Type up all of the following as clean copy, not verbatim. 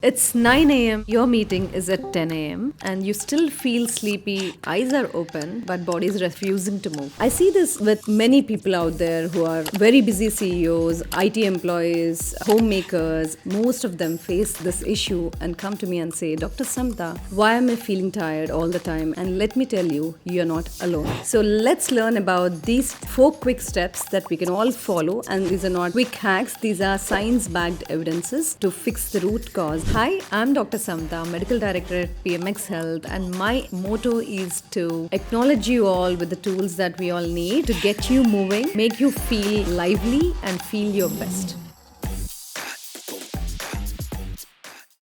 It's 9 a.m., your meeting is at 10 a.m., and you still feel sleepy, eyes are open, but body is refusing to move. I see this with many people out there who are very busy CEOs, IT employees, homemakers. Most of them face this issue and come to me and say, Dr. Samatha, why am I feeling tired all the time? And let me tell you, you're not alone. So let's learn about these 4 quick steps that we can all follow. And these are not quick hacks, these are science-backed evidences to fix the root cause. Hi, I'm Dr. Samatha, Medical Director at PMX Health, and my motto is to acknowledge you all with the tools that we all need to get you moving, make you feel lively, and feel your best.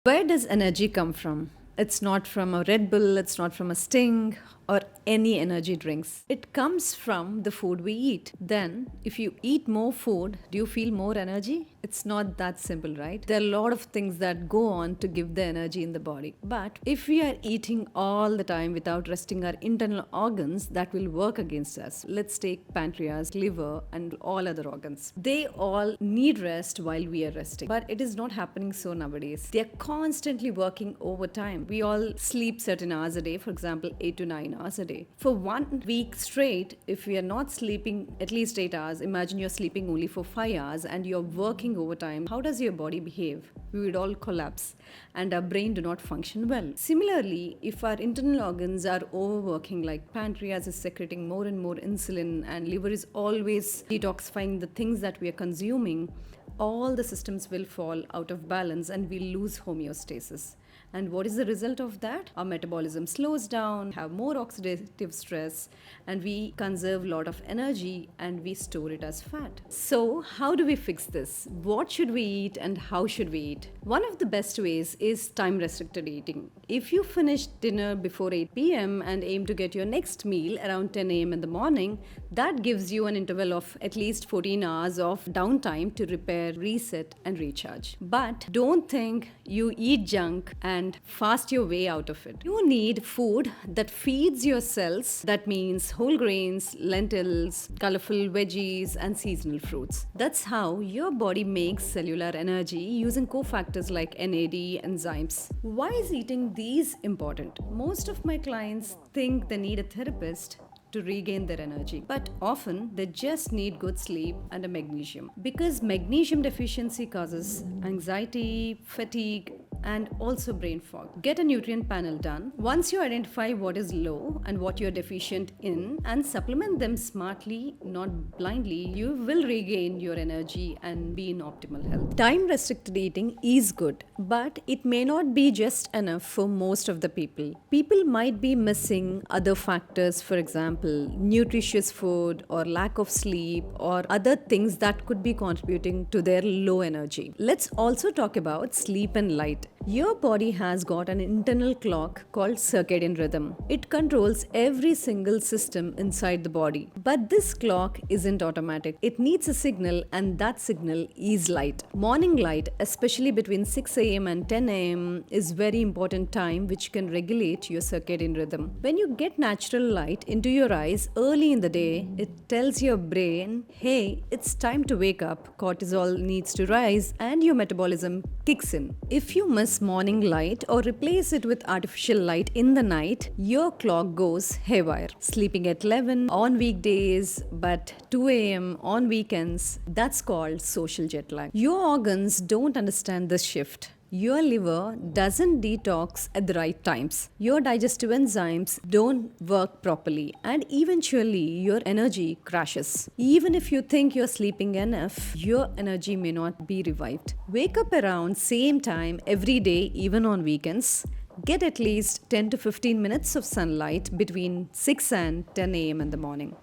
Where does energy come from? It's not from a Red Bull, it's not from a Sting or any energy drinks. It comes from the food we eat. Then, if you eat more food, do you feel more energy? It's not that simple, right? There are a lot of things that go on to give the energy in the body. But if we are eating all the time without resting our internal organs, that will work against us. Let's take pancreas, liver, and all other organs. They all need rest while we are resting. But it is not happening so nowadays. They are constantly working overtime. We all sleep certain hours a day, for example, 8 to 9 hours a day. For 1 week straight, if we are not sleeping at least 8 hours, imagine you're sleeping only for 5 hours and you're working overtime. How does your body behave? We would all collapse and our brain do not function well. Similarly, if our internal organs are overworking, like pancreas is secreting more and more insulin and liver is always detoxifying the things that we are consuming, all the systems will fall out of balance and we lose homeostasis. And what is the result of that? Our metabolism slows down, have more oxidative stress, and we conserve a lot of energy and we store it as fat. So, how do we fix this? What should we eat and how should we eat? One of the best ways is time restricted eating. If you finish dinner before 8 p.m. and aim to get your next meal around 10 a.m. in the morning, that gives you an interval of at least 14 hours of downtime to repair, reset, and recharge. But don't think you eat junk and fast your way out of it. You need food that feeds your cells. That means whole grains, lentils, colorful veggies, and seasonal fruits. That's how your body makes cellular energy using cofactors like NAD enzymes. Why is eating these important? Most of my clients think they need a therapist to regain their energy. But often they just need good sleep and a magnesium. Because magnesium deficiency causes anxiety, fatigue, and also brain fog. Get a nutrient panel done. Once you identify what is low and what you're deficient in and supplement them smartly, not blindly, you will regain your energy and be in optimal health. Time restricted eating is good, but it may not be just enough for most of the people. People might be missing other factors, for example, nutritious food or lack of sleep or other things that could be contributing to their low energy. Let's also talk about sleep and light. Your body has got an internal clock called circadian rhythm. It controls every single system inside the body. But this clock isn't automatic. It needs a signal, and that signal is light. Morning light, especially between 6 a.m. and 10 a.m., is very important time which can regulate your circadian rhythm. When you get natural light into your eyes early in the day, it tells your brain, hey, it's time to wake up, cortisol needs to rise, and your metabolism kicks in. If you miss morning light or replace it with artificial light in the night, your clock goes haywire. Sleeping at 11 on weekdays but 2 a.m. on weekends, that's called social jet lag. Your organs don't understand this shift. Your liver doesn't detox at the right times. Your digestive enzymes don't work properly, and eventually your energy crashes. Even if you think you're sleeping enough, your energy may not be revived. Wake up around same time every day, even on weekends. Get at least 10 to 15 minutes of sunlight between 6 and 10 a.m. in the morning.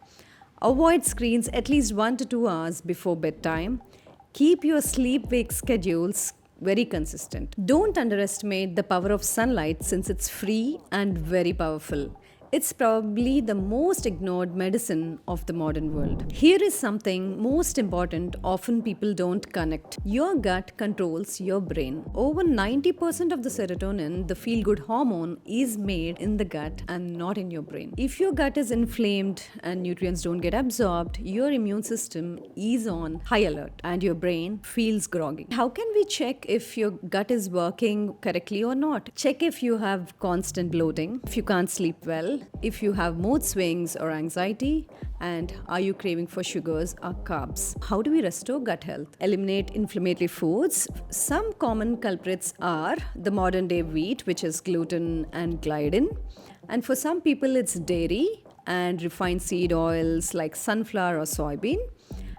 Avoid screens at least 1 to 2 hours before bedtime. Keep your sleep-wake schedules very consistent. Don't underestimate the power of sunlight since it's free and very powerful. It's probably the most ignored medicine of the modern world. Here is something most important, often people don't connect. Your gut controls your brain. Over 90% of the serotonin, the feel good hormone, is made in the gut and not in your brain. If your gut is inflamed and nutrients don't get absorbed, your immune system is on high alert and your brain feels groggy. How can we check if your gut is working correctly or not? Check if you have constant bloating, if you can't sleep well, if you have mood swings or anxiety, and are you craving for sugars or carbs? How do we restore gut health? Eliminate inflammatory foods. Some common culprits are the modern day wheat, which is gluten and gliadin. And for some people, it's dairy and refined seed oils like sunflower or soybean,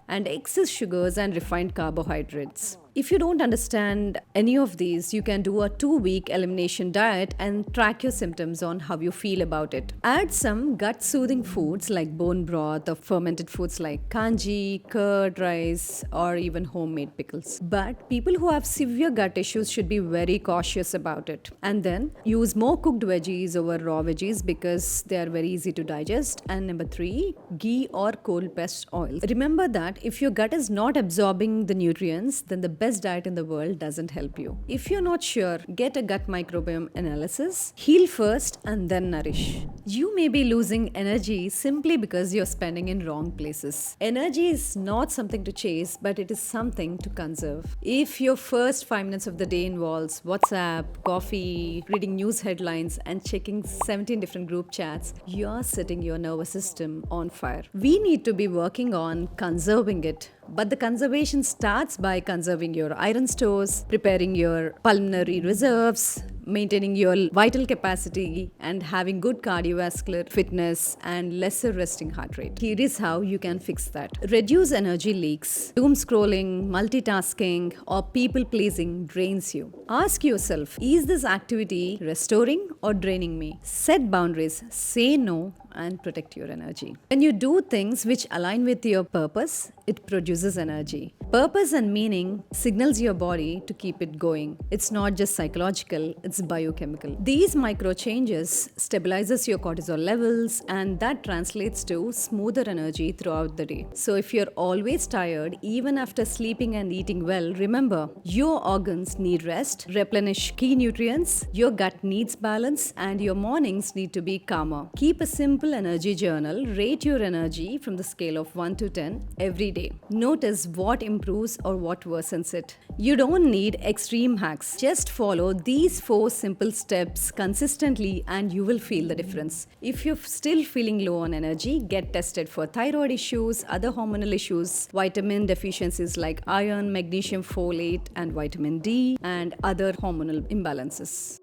and excess sugars and refined carbohydrates. If you don't understand any of these, you can do a 2-week elimination diet and track your symptoms on how you feel about it. Add some gut soothing foods like bone broth or fermented foods like kanji, curd rice, or even homemade pickles. But people who have severe gut issues should be very cautious about it. And then use more cooked veggies over raw veggies because they are very easy to digest. And number 3, ghee or cold pressed oil. Remember that if your gut is not absorbing the nutrients, then the best diet in the world doesn't help you. If you're not sure, get a gut microbiome analysis. Heal first and then nourish. You may be losing energy simply because you're spending in wrong places. Energy is not something to chase, but it is something to conserve. If your first 5 minutes of the day involves WhatsApp, coffee, reading news headlines, and checking 17 different group chats, you're setting your nervous system on fire. We need to be working on conserving it. But the conservation starts by conserving your iron stores, preparing your pulmonary reserves, maintaining your vital capacity, and having good cardiovascular fitness and lesser resting heart rate. Here is how you can fix that. Reduce energy leaks. Doom scrolling, multitasking, or people pleasing drains you. Ask yourself, is this activity restoring or draining me? Set boundaries, say no, and protect your energy. When you do things which align with your purpose, it produces energy. Purpose and meaning signals your body to keep it going. It's not just psychological, it's biochemical. These micro changes stabilizes your cortisol levels, and that translates to smoother energy throughout the day. So if you're always tired, even after sleeping and eating well, remember, your organs need rest, replenish key nutrients, your gut needs balance, and your mornings need to be calmer. Keep a simple energy journal. Rate your energy from the scale of 1 to 10 every day. Notice what improves or what worsens it. You don't need extreme hacks. Just follow these 4 simple steps consistently and you will feel the difference. If you're still feeling low on energy, get tested for thyroid issues, other hormonal issues, vitamin deficiencies like iron, magnesium, folate, and vitamin D, and other hormonal imbalances.